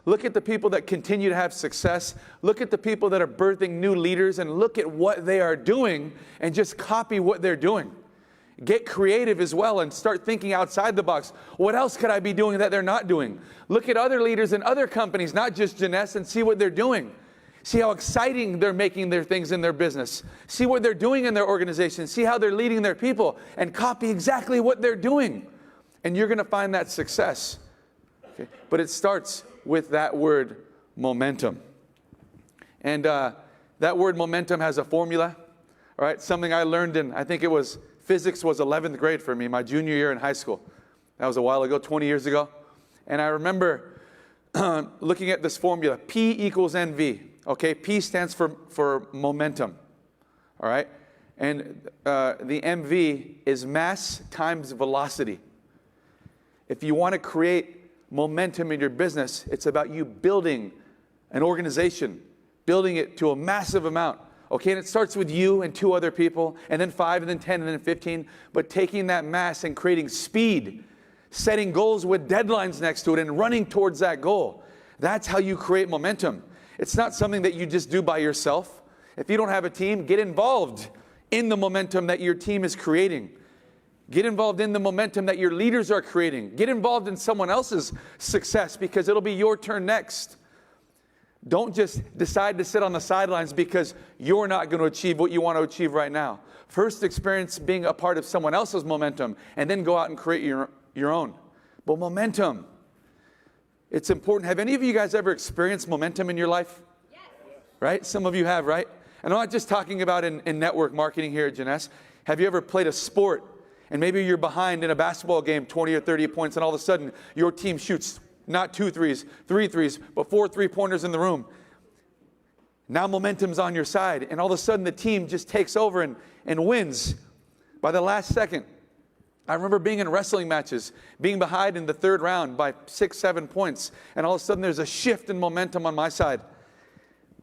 Look at the people that continue to have success. Look at the people that are birthing new leaders, and look at what they are doing and just copy what they're doing. Get creative as well and start thinking outside the box. What else could I be doing that they're not doing? Look at other leaders in other companies, not just Jeunesse, and see what they're doing. See how exciting they're making their things in their business. See what they're doing in their organization. See how they're leading their people, and copy exactly what they're doing. And you're going to find that success. Okay? But it starts with that word, momentum. And that word momentum has a formula. All right, something I learned in, I think it was physics was 11th grade for me, my junior year in high school. That was a while ago, 20 years ago. And I remember looking at this formula, P equals NV. Okay, P stands for momentum. All right, and the MV is mass times velocity. If you want to create momentum in your business, it's about you building an organization, building it to a massive amount. Okay, and it starts with you and 2 other people, and then 5, and then 10, and then 15, but taking that mass and creating speed, setting goals with deadlines next to it, and running towards that goal. That's how you create momentum. It's not something that you just do by yourself. If you don't have a team, get involved in the momentum that your team is creating. Get involved in the momentum that your leaders are creating. Get involved in someone else's success, because it'll be your turn next. Don't just decide to sit on the sidelines because you're not going to achieve what you want to achieve right now. First, experience being a part of someone else's momentum, and then go out and create your own. But momentum, it's important. Have any of you guys ever experienced momentum in your life? Yes. Right? Some of you have, right? And I'm not just talking about in network marketing here at Jeunesse. Have you ever played a sport, and maybe you're behind in a basketball game, 20 or 30 points, and all of a sudden your team shoots not 2 threes, 3 threes, but 4 3-pointers in the room. Now momentum's on your side, and all of a sudden the team just takes over and wins by the last second. I remember being in wrestling matches, being behind in the 3rd round by 6, 7 points, and all of a sudden there's a shift in momentum on my side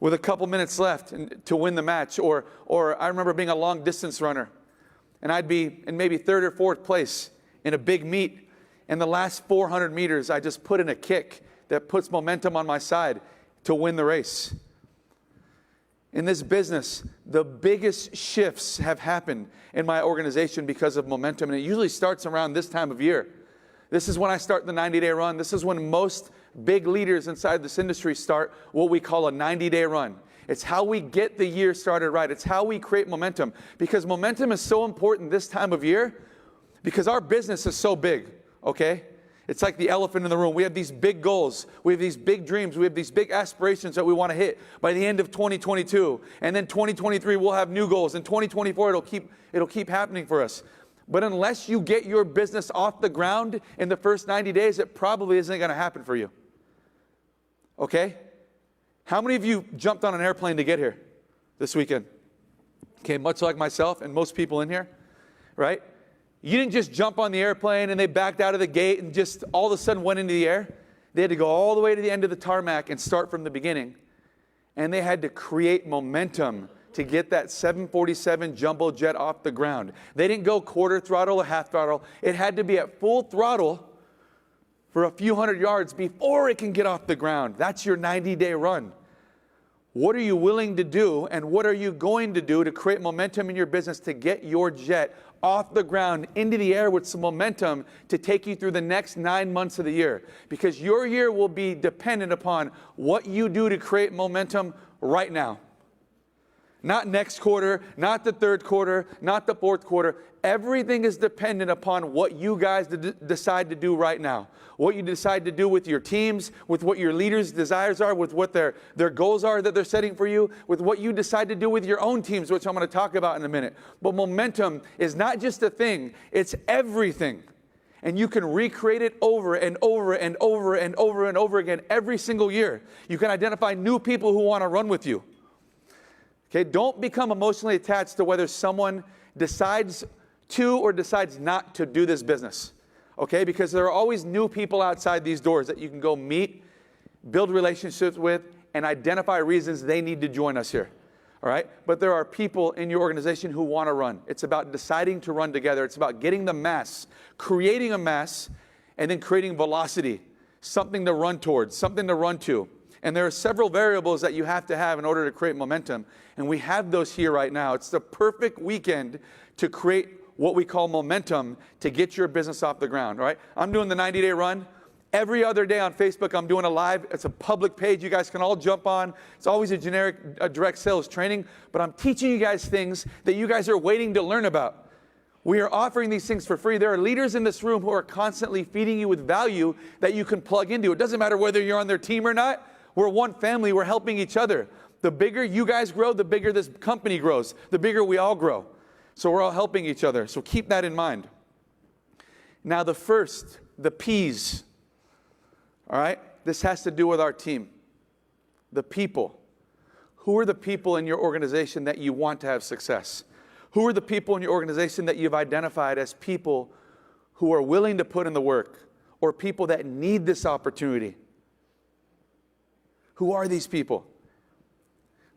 with a couple minutes left to win the match. Or I remember being a long distance runner, and I'd be in maybe 3rd or 4th place in a big meet. In the last 400 meters, I just put in a kick that puts momentum on my side to win the race. In this business, the biggest shifts have happened in my organization because of momentum, and it usually starts around this time of year. This is when I start the 90-day run. This is when most big leaders inside this industry start what we call a 90-day run. It's how we get the year started right. It's how we create momentum, because momentum is so important this time of year because our business is so big. Okay? It's like the elephant in the room. We have these big goals. We have these big dreams. We have these big aspirations that we want to hit by the end of 2022. And then 2023, we'll have new goals. And 2024, it'll keep happening for us. But unless you get your business off the ground in the first 90 days, it probably isn't going to happen for you. Okay? How many of you jumped on an airplane to get here this weekend? Okay, much like myself and most people in here, right? You didn't just jump on the airplane and they backed out of the gate and just all of a sudden went into the air. They had to go all the way to the end of the tarmac and start from the beginning. And they had to create momentum to get that 747 jumbo jet off the ground. They didn't go quarter throttle or half throttle. It had to be at full throttle for a few hundred yards before it can get off the ground. That's your 90-day run. What are you willing to do, and what are you going to do to create momentum in your business to get your jet off the ground into the air with some momentum to take you through the next 9 months of the year? Because your year will be dependent upon what you do to create momentum right now. Not next quarter, not the 3rd quarter, not the 4th quarter. Everything is dependent upon what you guys decide to do right now. What you decide to do with your teams, with what your leaders' desires are, with what their goals are that they're setting for you, with what you decide to do with your own teams, which I'm going to talk about in a minute. But momentum is not just a thing, it's everything. And you can recreate it over and over and over and over and over again every single year. You can identify new people who want to run with you. Okay, don't become emotionally attached to whether someone decides to or decides not to do this business. Okay, because there are always new people outside these doors that you can go meet, build relationships with, and identify reasons they need to join us here. All right, but there are people in your organization who want to run. It's about deciding to run together. It's about getting the mass, creating a mass, and then creating velocity something to run towards, something to run to. And there are several variables that you have to have in order to create momentum. And we have those here right now. It's the perfect weekend to create what we call momentum to get your business off the ground, right? I'm doing the 90-day run. Every other day on Facebook, I'm doing a live. It's a public page you guys can all jump on. It's always a generic direct sales training. But I'm teaching you guys things that you guys are waiting to learn about. We are offering these things for free. There are leaders in this room who are constantly feeding you with value that you can plug into. It doesn't matter whether you're on their team or not. We're one family. We're helping each other. The bigger you guys grow, the bigger this company grows. The bigger we all grow. So we're all helping each other. So keep that in mind. Now the first, the P's. All right? This has to do with our team. The people. Who are the people in your organization that you want to have success? Who are the people in your organization that you've identified as people who are willing to put in the work, or people that need this opportunity? Who are these people?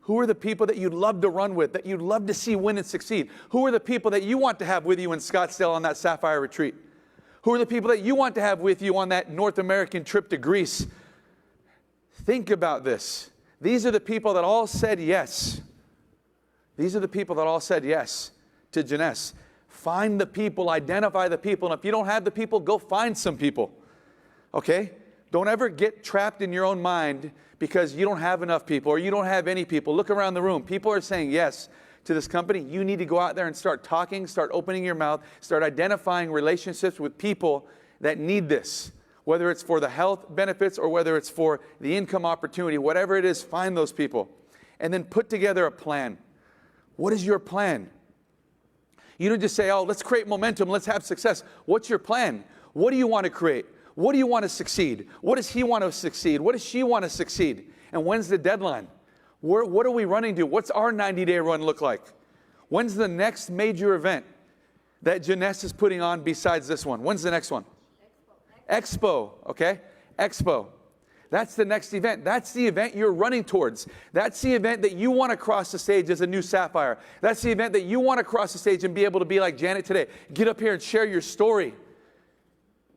Who are the people that you'd love to run with, that you'd love to see win and succeed? Who are the people that you want to have with you in Scottsdale on that Sapphire retreat? Who are the people that you want to have with you on that North American trip to Greece? Think about this. These are the people that all said yes. These are the people that all said yes to Jeunesse. Find the people, identify the people, and if you don't have the people, go find some people. Okay? Don't ever get trapped in your own mind because you don't have enough people or you don't have any people. Look around the room. People are saying yes to this company. You need to go out there and start talking, start opening your mouth, start identifying relationships with people that need this. Whether it's for the health benefits or whether it's for the income opportunity, whatever it is, find those people. And then put together a plan. What is your plan? You don't just say, oh, let's create momentum, let's have success. What's your plan? What do you want to create? What do you want to succeed? What does he want to succeed? What does she want to succeed? And when's the deadline? What are we running to? What's our 90-day run look like? When's the next major event that Jeunesse is putting on besides this one? When's the next one? Expo, okay? Expo. That's the next event. That's the event you're running towards. That's the event that you want to cross the stage as a new Sapphire. That's the event that you want to cross the stage and be able to be like Janet today. Get up here and share your story.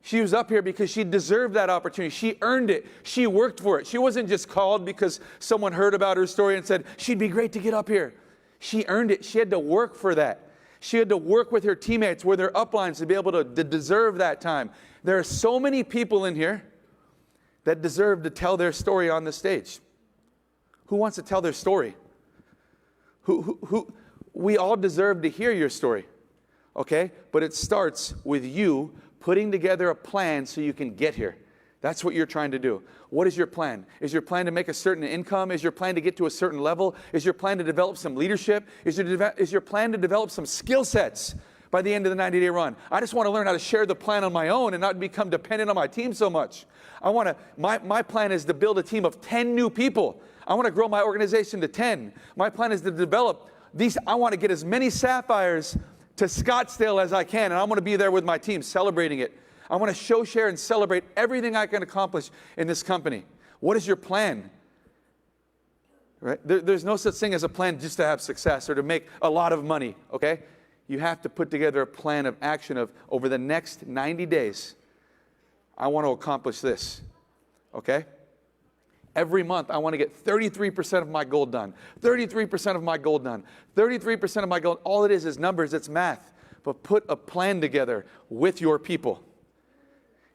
She was up here because she deserved that opportunity. She earned it. She worked for it. She wasn't just called because someone heard about her story and said, she'd be great to get up here. She earned it. She had to work for that. She had to work with her teammates, with her uplines to be able to deserve that time. There are so many people in here that deserve to tell their story on the stage. Who wants to tell their story? We all deserve to hear your story, okay? But it starts with you putting together a plan so you can get here. That's what you're trying to do. What is your plan? Is your plan to make a certain income? Is your plan to get to a certain level? Is your plan to develop some leadership? Is your plan to develop some skill sets by the end of the 90-day run? I just want to learn how to share the plan on my own and not become dependent on my team so much. My plan is to build a team of 10 new people. I want to grow my organization to 10. My plan is to develop these. I want to get as many Sapphires to Scottsdale as I can, and I want to be there with my team celebrating it. I want to show, share, and celebrate everything I can accomplish in this company. What is your plan? Right? There's no such thing as a plan just to have success or to make a lot of money, okay? You have to put together a plan of action of over the next 90 days, I want to accomplish this, okay? Every month, I want to get 33% of my goal done, 33% of my goal done, 33% of my goal. All it is numbers, it's math. But put a plan together with your people.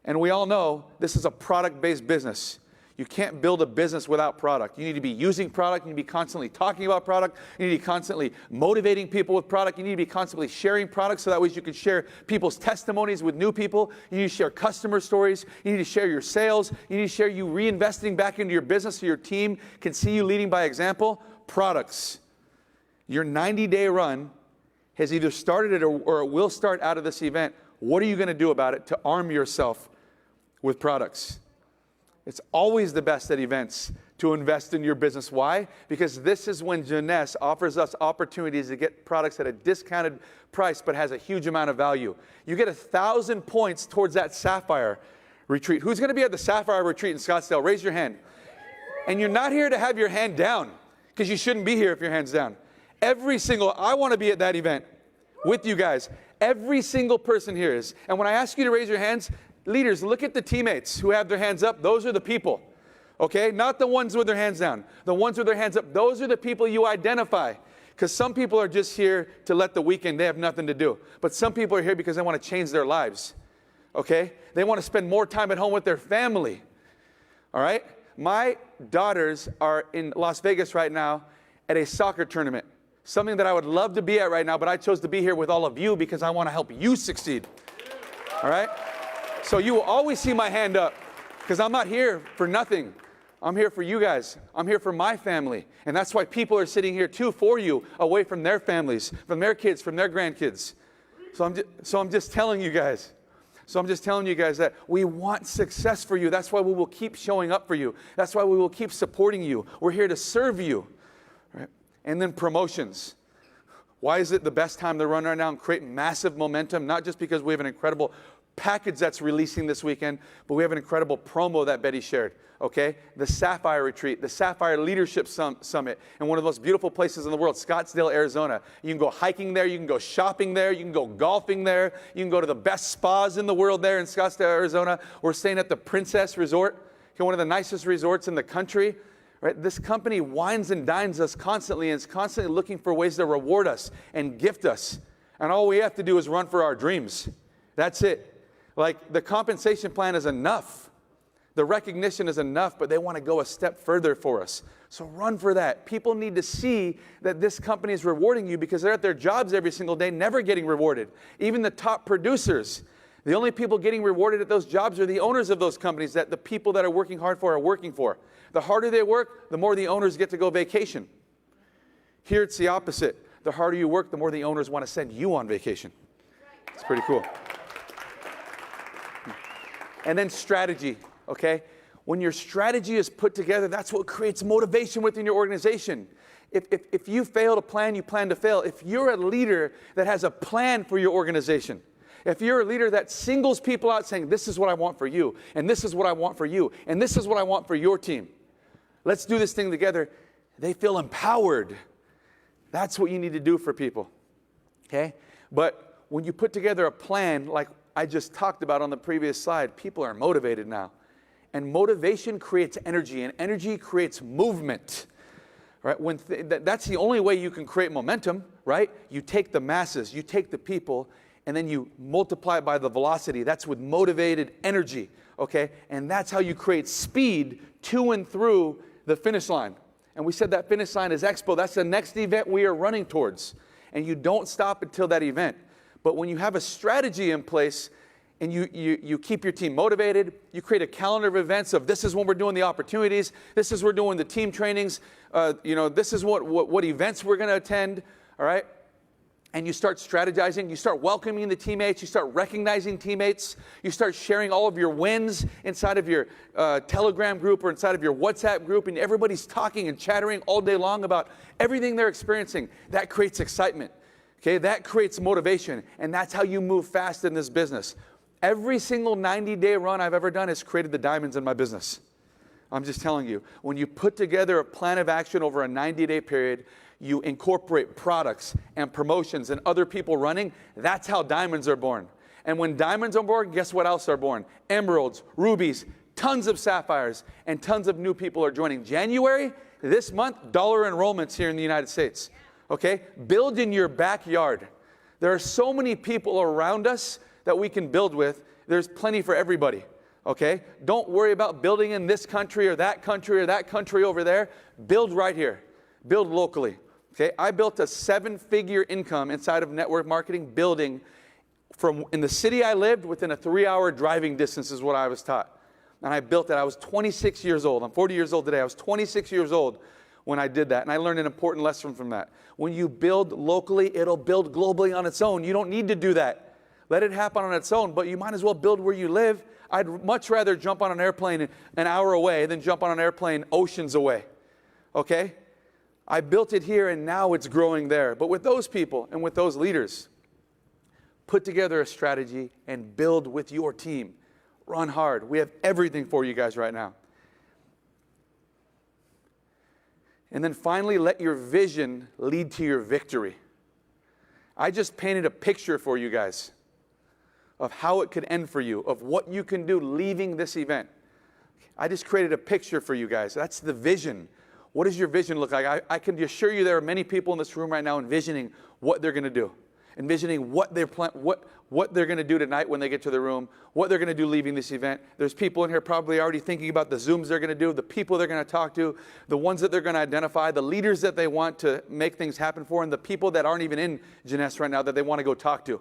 And we all know this is a product-based business. You can't build a business without product. You need to be using product. You need to be constantly talking about product. You need to be constantly motivating people with product. You need to be constantly sharing products so that way you can share people's testimonies with new people. You need to share customer stories. You need to share your sales. You need to share you reinvesting back into your business so your team can see you leading by example. Products. Your 90-day run has either started or it will start out of this event. What are you going to do about it to arm yourself with products? It's always the best at events to invest in your business. Why? Because this is when Jeunesse offers us opportunities to get products at a discounted price but has a huge amount of value. You get 1,000 points towards that Sapphire retreat. Who's going to be at the Sapphire retreat in Scottsdale? Raise your hand. And you're not here to have your hand down because you shouldn't be here if your hand's down. I want to be at that event with you guys. Every single person here is. And when I ask you to raise your hands, Leaders, look at the teammates who have their hands up. Those are the people, okay? Not the ones with their hands down. The ones with their hands up, those are the people you identify. Because some people are just here to let the weekend, they have nothing to do. But some people are here because they want to change their lives, okay? They want to spend more time at home with their family, all right? My daughters are in Las Vegas right now at a soccer tournament, something that I would love to be at right now, but I chose to be here with all of you because I want to help you succeed, all right? So you will always see my hand up because I'm not here for nothing. I'm here for you guys. I'm here for my family. And that's why people are sitting here too for you, away from their families, from their kids, from their grandkids. So I'm just telling you guys. So I'm just telling you guys that we want success for you. That's why we will keep showing up for you. That's why we will keep supporting you. We're here to serve you. Right? And then promotions. Why is it the best time to run right now and create massive momentum? Not just because we have an incredible package that's releasing this weekend, but we have an incredible promo that Betty shared, okay? The Sapphire Retreat, the Sapphire Leadership Summit, in one of the most beautiful places in the world, Scottsdale, Arizona. You can go hiking there, you can go shopping there, you can go golfing there, you can go to the best spas in the world there in Scottsdale, Arizona. We're staying at the Princess Resort, okay, one of the nicest resorts in the country. Right? This company wines and dines us constantly and is constantly looking for ways to reward us and gift us. And all we have to do is run for our dreams. That's it. Like, the compensation plan is enough. The recognition is enough, but they want to go a step further for us. So run for that. People need to see that this company is rewarding you because they're at their jobs every single day, never getting rewarded. Even the top producers. The only people getting rewarded at those jobs are the owners of those companies that the people that are working hard for are working for. The harder they work, the more the owners get to go vacation. Here it's the opposite. The harder you work, the more the owners want to send you on vacation. It's pretty cool. And then strategy, okay? When your strategy is put together, that's what creates motivation within your organization. If you fail to plan, you plan to fail. If you're a leader that has a plan for your organization, if you're a leader that singles people out saying, this is what I want for you, and this is what I want for you, and this is what I want for your team. Let's do this thing together. They feel empowered. That's what you need to do for people, okay? But when you put together a plan like I just talked about on the previous slide, people are motivated now. And motivation creates energy, and energy creates movement. Right? That's the only way you can create momentum, right? You take the masses, you take the people, and then you multiply it by the velocity. That's with motivated energy, okay? And that's how you create speed to and through the finish line. And we said that finish line is Expo. That's the next event we are running towards. And you don't stop until that event. But when you have a strategy in place and you keep your team motivated, you create a calendar of events of this is when we're doing the opportunities, this is when we're doing the team trainings, this is what events we're going to attend, all right? And you start strategizing, you start welcoming the teammates, you start recognizing teammates, you start sharing all of your wins inside of your Telegram group or inside of your WhatsApp group, and everybody's talking and chattering all day long about everything they're experiencing. That creates excitement. Okay, that creates motivation, and that's how you move fast in this business. Every single 90-day run I've ever done has created the diamonds in my business. I'm just telling you, when you put together a plan of action over a 90-day period, you incorporate products and promotions and other people running, that's how diamonds are born. And when diamonds are born, guess what else are born? Emeralds, rubies, tons of sapphires, and tons of new people are joining. January, this month, dollar enrollments here in the United States. Okay? Build in your backyard. There are so many people around us that we can build with. There's plenty for everybody. Okay? Don't worry about building in this country or that country over there. Build right here. Build locally. Okay? I built a 7-figure income inside of network marketing building from in the city I lived within a 3-hour driving distance is what I was taught. And I built it. I was 26 years old. I'm 40 years old today. I was 26 years old when I did that. And I learned an important lesson from that. When you build locally, it'll build globally on its own. You don't need to do that. Let it happen on its own, but you might as well build where you live. I'd much rather jump on an airplane an hour away than jump on an airplane oceans away. Okay? I built it here and now it's growing there. But with those people and with those leaders, put together a strategy and build with your team. Run hard. We have everything for you guys right now. And then finally, let your vision lead to your victory. I just painted a picture for you guys of how it could end for you, of what you can do leaving this event. I just created a picture for you guys. That's the vision. What does your vision look like? I can assure you there are many people in this room right now envisioning what they're going to do, envisioning what they're going to do tonight when they get to the room, what they're going to do leaving this event. There's people in here probably already thinking about the Zooms they're going to do, the people they're going to talk to, the ones that they're going to identify, the leaders that they want to make things happen for, and the people that aren't even in Jeunesse right now that they want to go talk to.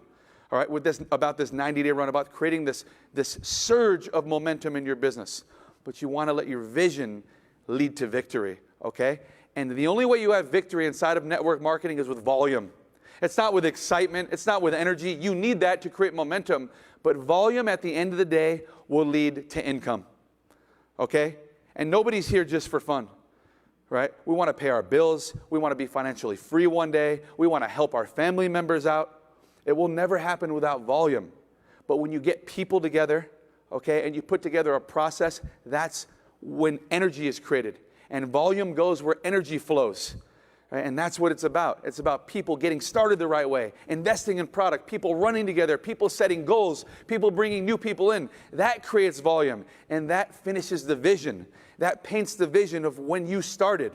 All right, about this 90-day run, about creating this surge of momentum in your business. But you want to let your vision lead to victory, okay? And the only way you have victory inside of network marketing is with volume. It's not with excitement. It's not with energy. You need that to create momentum. But volume at the end of the day will lead to income, okay? And nobody's here just for fun, right? We want to pay our bills. We want to be financially free one day. We want to help our family members out. It will never happen without volume. But when you get people together, okay, and you put together a process, that's when energy is created. And volume goes where energy flows. Right? And that's what it's about. It's about people getting started the right way, investing in product, people running together, people setting goals, people bringing new people in. That creates volume, and that finishes the vision. That paints the vision of when you started.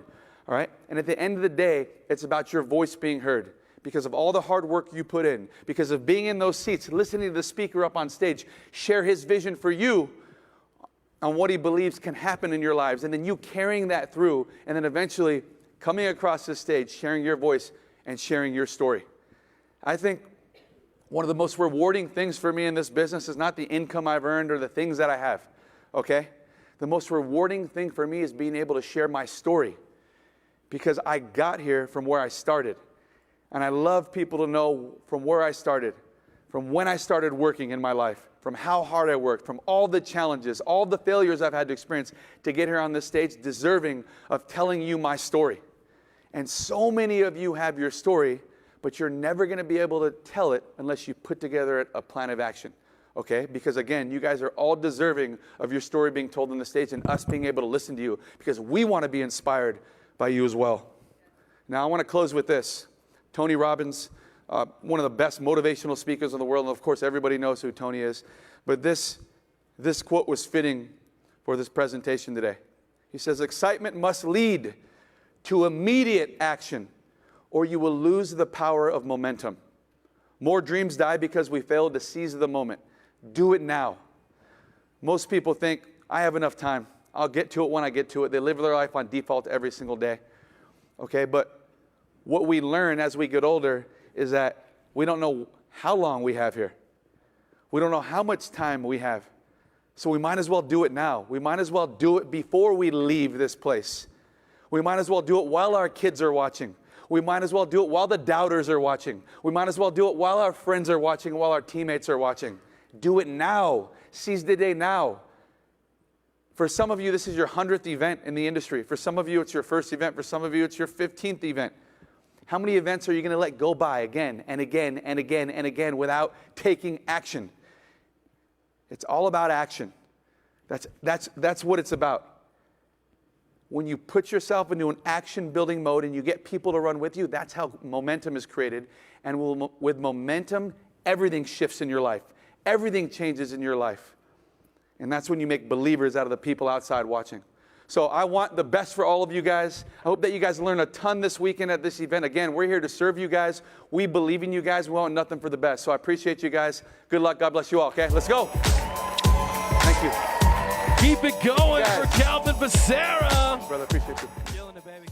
All right? And at the end of the day, it's about your voice being heard. Because of all the hard work you put in, because of being in those seats, listening to the speaker up on stage, share his vision for you on what he believes can happen in your lives, and then you carrying that through, and then eventually coming across this stage, sharing your voice and sharing your story. I think one of the most rewarding things for me in this business is not the income I've earned or the things that I have, okay? The most rewarding thing for me is being able to share my story, because I got here from where I started. And I love people to know from where I started, from when I started working in my life, from how hard I worked, from all the challenges, all the failures I've had to experience to get here on this stage, deserving of telling you my story. And so many of you have your story, but you're never going to be able to tell it unless you put together a plan of action, okay? Because again, you guys are all deserving of your story being told on the stage and us being able to listen to you, because we want to be inspired by you as well. Now, I want to close with this. Tony Robbins, one of the best motivational speakers in the world, and of course everybody knows who Tony is, but this quote was fitting for this presentation today. He says, "Excitement must lead to immediate action, or you will lose the power of momentum. More dreams die because we failed to seize the moment. Do it now." Most people think, I have enough time. I'll get to it when I get to it. They live their life on default every single day, okay? But what we learn as we get older is that we don't know how long we have here. We don't know how much time we have. So we might as well do it now. We might as well do it before we leave this place. We might as well do it while our kids are watching. We might as well do it while the doubters are watching. We might as well do it while our friends are watching, while our teammates are watching. Do it now. Seize the day now. For some of you, this is your 100th event in the industry. For some of you, it's your first event. For some of you, it's your 15th event. How many events are you going to let go by again and again and again and again without taking action? It's all about action. That's what it's about. When you put yourself into an action-building mode and you get people to run with you, that's how momentum is created. And with momentum, everything shifts in your life. Everything changes in your life. And that's when you make believers out of the people outside watching. So I want the best for all of you guys. I hope that you guys learn a ton this weekend at this event. Again, we're here to serve you guys. We believe in you guys. We want nothing for the best. So I appreciate you guys. Good luck. God bless you all. Okay, let's go. Thank you. Keep it going for Calvin Becerra. Brother, appreciate you. Killing it, baby.